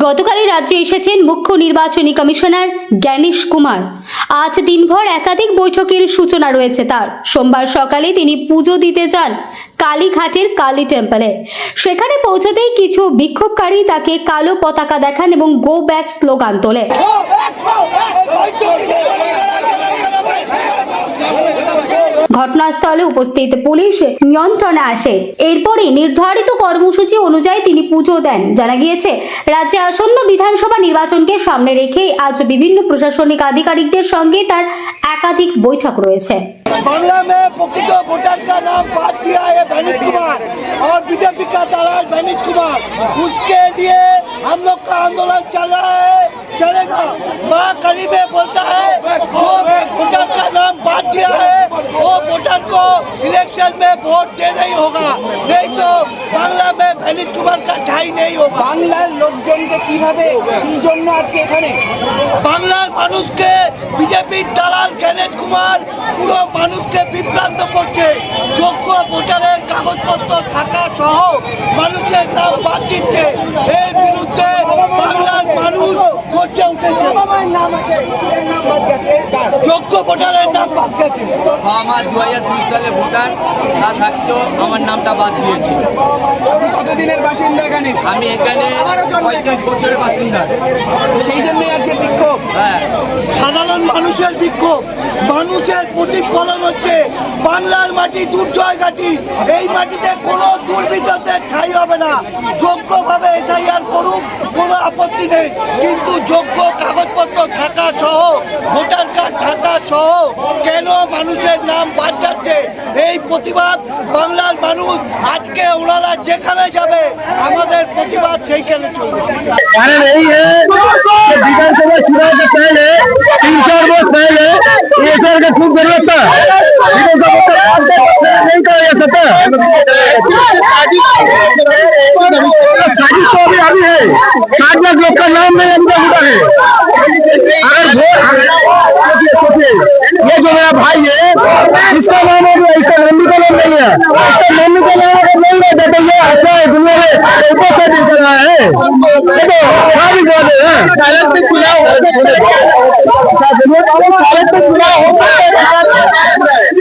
গতকালই রাজ্যে এসেছেন মুখ্য নির্বাচনী কমিশনার জ্ঞানেশ কুমার। আজ দিনভর একাধিক বৈঠকের সূচনা রয়েছে তার। সোমবার সকালে তিনি পুজো দিতে যান কালীঘাটের কালী টেম্পলে। সেখানে পৌঁছতেই কিছু বিক্ষোভকারী তাকে কালো পতাকা দেখান এবং গো ব্যাক স্লোগান তোলে। ঘটনাস্থলে উপস্থিত পুলিশ নিয়ন্ত্রণে আসে। এরপরই নির্ধারিত কর্মসূচি অনুযায়ী তিনি পুজো দেন। জানা গিয়েছে, রাজ্যে আসন্ন বিধানসভা নির্বাচনকে সামনে রেখে আজ বিভিন্ন প্রশাসনিক আধিকারিকদের সঙ্গে তার একাধিক বৈঠক রয়েছে। बांग्ला में प्रकृत वोटर का नाम बात किया है गणेश कुमार और बीजेपी का दलाल गणेश कुमार। उसके लिए हम लोग का आंदोलन चल रहा है, चलेगा। माँ कली में बोलता है जो वोटर का नाम बात किया है वो वोटर को इलेक्शन में वोट दे नहीं होगा, नहीं तो बांग्ला में गणेश कुमार का ठाई नहीं होगा। বাংলার লোকজনকে কিভাবে কি জন্য আজকে এখানে বাংলার মানুষকে বিজেপি দালাল গণেশ কুমার পুরো মানুষকে বিভ্রান্ত করছে। যোগ্য ভোটারের কাগজপত্র থাকা সহ মানুষের নাম বাদ দিচ্ছে। এর বিরুদ্ধে বাংলার মানুষ গর্জে উঠেছে। যোগ্য ভোটারের নাম বাদ গেছে। আমার 2002 সালে ভোটার না থাকতেও আমার নামটা বাদ দিয়েছে। কতদিনের বাসিন্দা এখানে? আমি এখানে 35 বছরের বাসিন্দা। সেই জন্যই আজকে বিক্ষোভ। হ্যাঁ, সাধারণ মানুষের বিক্ষোভ, মানুষের প্রতিফলন হচ্ছে। বাংলার মাটি দুর্জয় ঘাটি, এই মাটিতে কোনো দুর্বৃত্তদের ঠাঁই হবে না। যোগ্যভাবে এসআইআর করুক, কোনো আপত্তি নেই, কিন্তু যোগ্য কাগজপত্র থাকা সহ ভোটার কার্ড থাকা সহ কেন মানুষের নাম বাদ যাচ্ছে, এই প্রতিবাদ বাংলার মানুষ আজকে ওনারা যেখানে যাবে আমাদের প্রতিবাদ সেইখানে চলবে। कारण यही है कि विधानसभा चुनाव के पहले 3-4 वर्ष पहले ईश्वर का खूब जरूरत था। नहीं कहा जा सकता। साजिश तो अभी है। 7 लाख लोग का नाम नहीं अभी तक है। अगर ये जो मेरा भाई है इसका नाम है, इसका मम्मी का नाम नहीं है, इसका मम्मी का नाम अगर नहीं है तो ये अच्छा है दुनिया में ऊपर से दिख रहा है। देखो सारी बात है भारत में चुनाव होते हैं, भारत में चुनाव होता है,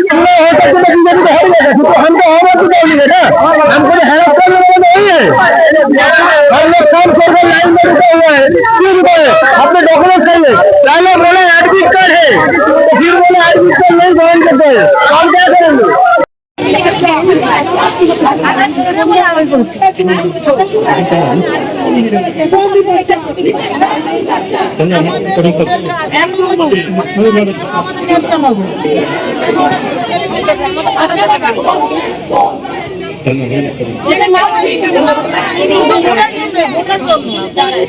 चुनाव होता है तो बीजेपी तो हार जाएगा। तो हम तो होगा तो बोलिए ना, हमको हेल्प करने वाले नहीं है। हम लोग काम छोड़कर लाइन में रुके हुए हैं। क्यों रुके? अपने डॉक्यूमेंट चाहिए। पहले बोले एडमिट कार्ड है, फिर बोले एडमिट कार्ड नहीं ज्वाइन करते हैं। हम क्या करेंगे?